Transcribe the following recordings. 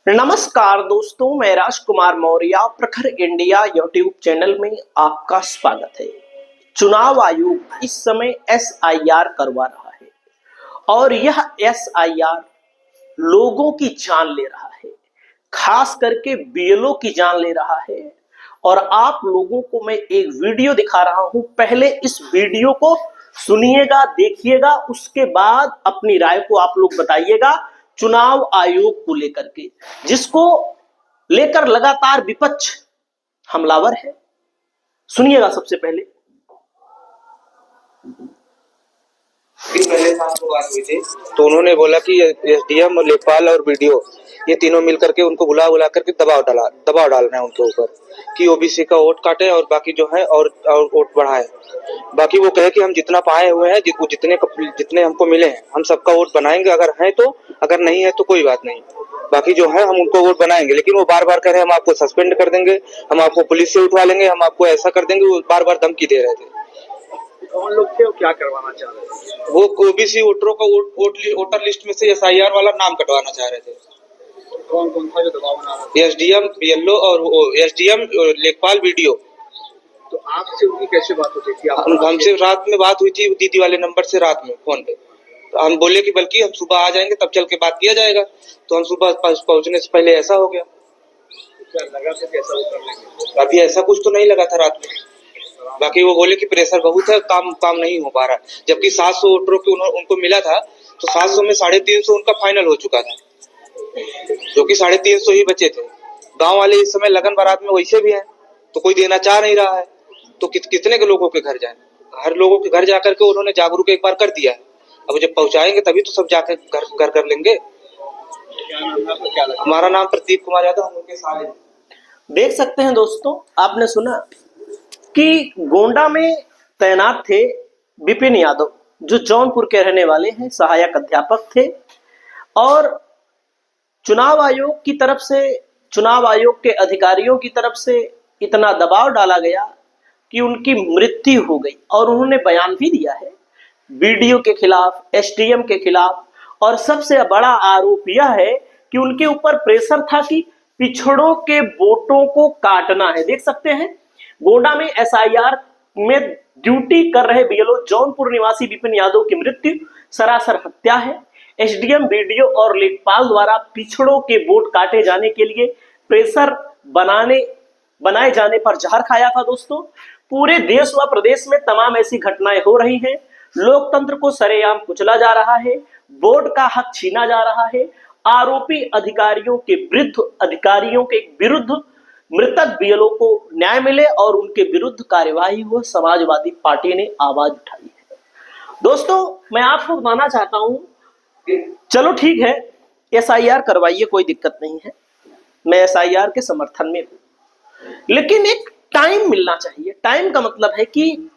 नमस्कार दोस्तों, मैं राजकुमार मौर्य प्रखर इंडिया यूट्यूब चैनल में आपका स्वागत है। चुनाव आयोग इस समय एसआईआर करवा रहा है और यह एसआईआर लोगों की जान ले रहा है, खास करके बीएलओ की जान ले रहा है। और आप लोगों को मैं एक वीडियो दिखा रहा हूं, पहले इस वीडियो को सुनिएगा, देखिएगा, उसके बाद अपनी राय को आप लोग बताइएगा चुनाव आयोग को लेकर के, जिसको लेकर लगातार विपक्ष हमलावर है। सुनिएगा सबसे पहले। पहले साहब को बात हुई थी तो उन्होंने बोला कि एसडीएम और लेखपाल और बीडीओ ये तीनों मिलकर के उनको बुला करके दबाव डालना है उनके ऊपर कि ओबीसी का वोट काटे और बाकी जो है और वोट बढ़ाए। बाकी वो कहे कि हम जितना पाए हुए हैं जितने हमको मिले हैं हम सबका वोट बनाएंगे, अगर है तो, अगर नहीं है तो कोई बात नहीं, बाकी जो है हम उनको वोट बनाएंगे। लेकिन वो बार बार कह रहे हैं हम आपको सस्पेंड कर देंगे, हम आपको पुलिस से उठवा लेंगे, हम आपको ऐसा कर देंगे। वो बार बार धमकी दे रहे थे। कौन लोग थे, क्या करवाना चाह रहे थे? वो ओबीसी वोटरों का वोटर लिस्ट में से एसआईआर वाला नाम कटवाना चाह रहे थे। कौन कौन था जो दबाव बना रहा था? एसडीएम, बीएलओ और एसडीएम लेखपाल बीडीओ। तो आपसे उनकी कैसे बात होती थी? हमसे रात में बात हुई थी दीदी वाले नंबर से, रात में फोन पे। तो हम बोले कि बल्कि हम सुबह आ जाएंगे तब चल के बात किया जाएगा। तो हम सुबह पहुंचने से पहले ऐसा हो गया। क्या लगा था कैसा वो कर लेंगे? अभी ऐसा कुछ तो नहीं लगा था रात में। बाकी वो बोले कि प्रेशर बहुत है, काम नहीं हो पा रहा। जबकि 700 वोटरों की उनको मिला था, तो 700 में 350 उनका फाइनल हो चुका था, जो कि 350 ही बचे थे। गांव वाले इस समय लगन बारात में वैसे भी हैं, तो कोई देना चाह नहीं रहा है। तो कितने के लोगों के घर जाए? हर लोगों के घर जाकर के उन्होंने जागरूक एक बार कर दिया है। अब जब पहुंचाएंगे तभी तो सब जाकर घर कर लेंगे। क्या नाम है आपका? क्या लगा? हमारा नाम प्रदीप कुमार यादव, हम उनके साले। देख सकते हैं दोस्तों, आपने सुना कि गोंडा में तैनात थे विपिन यादव, जो जौनपुर के रहने वाले हैं, सहायक अध्यापक थे। और चुनाव आयोग की तरफ से, चुनाव आयोग के अधिकारियों की तरफ से इतना दबाव डाला गया कि उनकी मृत्यु हो गई। और उन्होंने बयान भी दिया है बीडीओ के खिलाफ, एसडीएम के खिलाफ। और सबसे बड़ा आरोप यह है कि उनके ऊपर प्रेशर था कि पिछड़ों के वोटों को काटना है। देख सकते हैं गोंडा में एसआईआर में ड्यूटी कर रहे बीएलओ जौनपुर निवासी विपिन यादव की मृत्यु सरासर हत्या है। एसडीएम, बीडीओ और लेखपाल द्वारा पिछड़ों के वोट काटे जाने के लिए प्रेशर बनाए जाने पर जहर खाया था। दोस्तों, पूरे देश व प्रदेश में तमाम ऐसी घटनाएं हो रही हैं। लोकतंत्र को सरेआम कुचला जा रहा है, वोट का हक छीना जा रहा है। आरोपी अधिकारियों के विरुद्ध मृतक बीएलओ को न्याय मिले और उनके विरुद्ध कार्यवाही हो, समाजवादी पार्टी ने आवाज उठाई है। दोस्तों, मैं आपको बताना चाहता हूं, चलो ठीक है, एसआईआर करवाइए, कोई दिक्कत नहीं है, मैं एसआईआर के समर्थन में हूं। लेकिन एक टाइम मिलना चाहिए। टाइम का मतलब है कि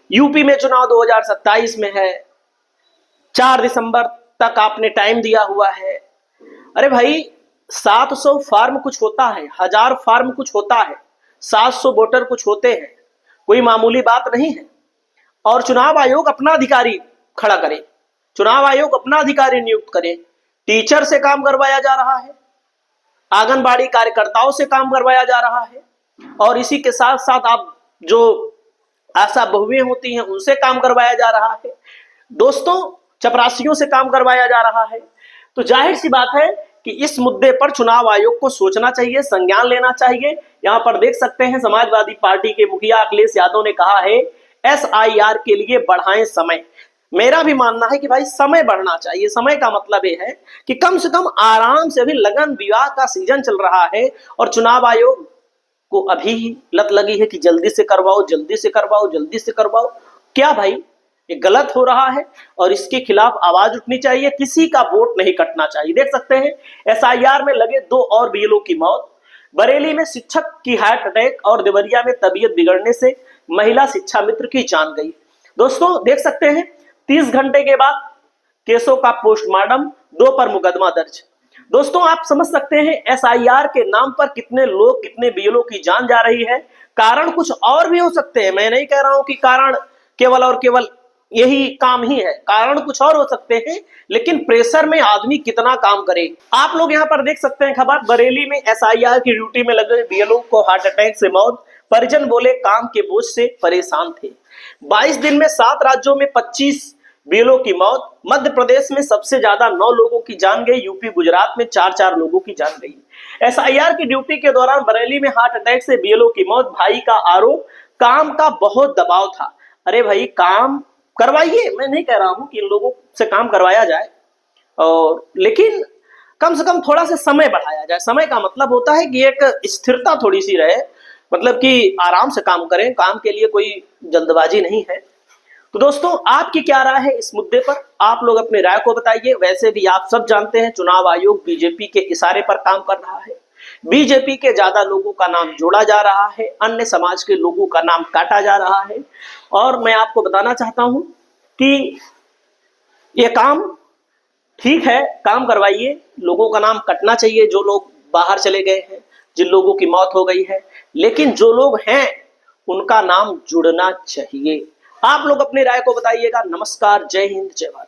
यूपी में चुनाव 2027 में है, 4 दिसंबर तक आपने टाइम दिया हुआ है। अरे भाई, 700 फार्म कुछ होता है, 1000 फार्म कुछ होता है, 700 वोटर कुछ होते हैं, कोई मामूली बात नहीं है। और चुनाव आयोग अपना अधिकारी खड़ा करे, चुनाव आयोग अपना अधिकारी नियुक्त करे। टीचर से काम करवाया जा रहा है, आंगनबाड़ी कार्यकर्ताओं से काम करवाया जा रहा है, और इसी के साथ साथ आप जो आशा बहुएं होती हैं उनसे काम करवाया जा रहा है। दोस्तों, चपरासियों से काम करवाया जा रहा है। तो जाहिर सी बात है कि इस मुद्दे पर चुनाव आयोग को सोचना चाहिए, संज्ञान लेना चाहिए। यहां पर देख सकते हैं समाजवादी पार्टी के मुखिया अखिलेश यादव ने कहा है एसआईआर के लिए बढ़ाएं समय। मेरा भी मानना है कि भाई समय बढ़ना चाहिए। समय का मतलब ये है कि कम से कम आराम से, अभी लगन विवाह का सीजन चल रहा है और चुनाव आयोग को अभी ही लत लगी है कि जल्दी से करवाओ, जल्दी से करवाओ, जल्दी से करवाओ। क्या भाई, ये गलत हो रहा है और इसके खिलाफ आवाज उठनी चाहिए। किसी का वोट नहीं कटना चाहिए। देख सकते हैं एसआईआर में लगे 2 और बीएलओ की मौत, बरेली में शिक्षक की हार्ट अटैक और देवरिया में तबीयत बिगड़ने से महिला शिक्षा मित्र की जान गई। दोस्तों, देख सकते हैं 30 घंटे के बाद केसों का पोस्टमार्टम, 2 पर मुकदमा दर्ज। दोस्तों, आप समझ सकते हैं एसआईआर के नाम पर कितने लोग, कितने बीएलओ की जान जा रही है। कारण कुछ और भी हो सकते हैं। मैं नहीं कह रहा हूं कि कारण केवल और केवल यही काम ही है, कारण कुछ और हो सकते हैं, लेकिन प्रेशर में आदमी कितना काम करे। आप लोग यहाँ पर देख सकते हैं खबर, बरेली में एसआईआर की ड्यूटी में लगे बीएलओ को हार्ट अटैक से मौत, परिजन बोले काम के बोझ से परेशान थे। 22 दिन में 7 राज्यों में 25 बीएलओ की मौत, मध्य प्रदेश में सबसे ज्यादा 9 लोगों की जान गई, यूपी गुजरात में 4-4 लोगों की जान गई। एसआईआर की ड्यूटी के दौरान बरेली में हार्ट अटैक से बीएलओ की मौत, भाई का आरोप काम का बहुत दबाव था। अरे भाई काम करवाइए, मैं नहीं कह रहा हूं कि इन लोगों से काम करवाया जाए, और लेकिन कम से कम थोड़ा सा समय बढ़ाया जाए। समय का मतलब होता है कि एक स्थिरता थोड़ी सी रहे, मतलब कि आराम से काम करें, काम के लिए कोई जल्दबाजी नहीं है। तो दोस्तों आपकी क्या राय है इस मुद्दे पर, आप लोग अपनी राय को बताइए। वैसे भी आप सब जानते हैं चुनाव आयोग बीजेपी के इशारे पर काम कर रहा है, बीजेपी के ज्यादा लोगों का नाम जोड़ा जा रहा है, अन्य समाज के लोगों का नाम काटा जा रहा है। और मैं आपको बताना चाहता हूं कि ये काम ठीक है, काम करवाइए, लोगों का नाम कटना चाहिए जो लोग बाहर चले गए हैं, जिन लोगों की मौत हो गई है, लेकिन जो लोग हैं उनका नाम जुड़ना चाहिए। आप लोग अपनी राय को बताइएगा। नमस्कार, जय हिंद, जय भारत।